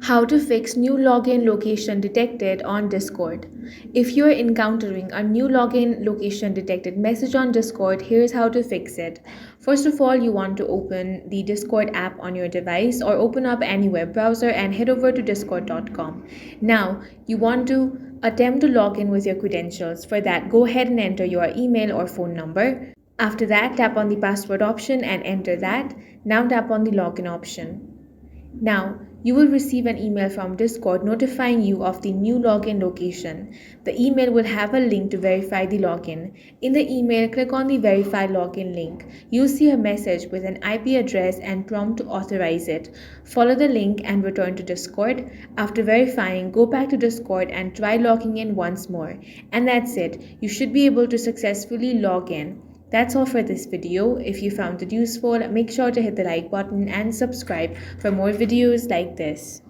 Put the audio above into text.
How to fix new login location detected on Discord. If you're encountering a new login location detected message on Discord, here's how to fix it. First of all, you want to open the Discord app on your device or open up any web browser and head over to discord.com. Now, you want to attempt to log in with your credentials. For that, go ahead and enter your email or phone number. After that, tap on the password option and enter that. Now tap on the login option. Now, you will receive an email from Discord notifying you of the new login location. The email will have a link to verify the login. In the email, click on the Verify Login link. You'll see a message with an IP address and prompt to authorize it. Follow the link and return to Discord. After verifying, go back to Discord and try logging in once more. And that's it. You should be able to successfully log in. That's all for this video. If you found it useful, make sure to hit the like button and subscribe for more videos like this.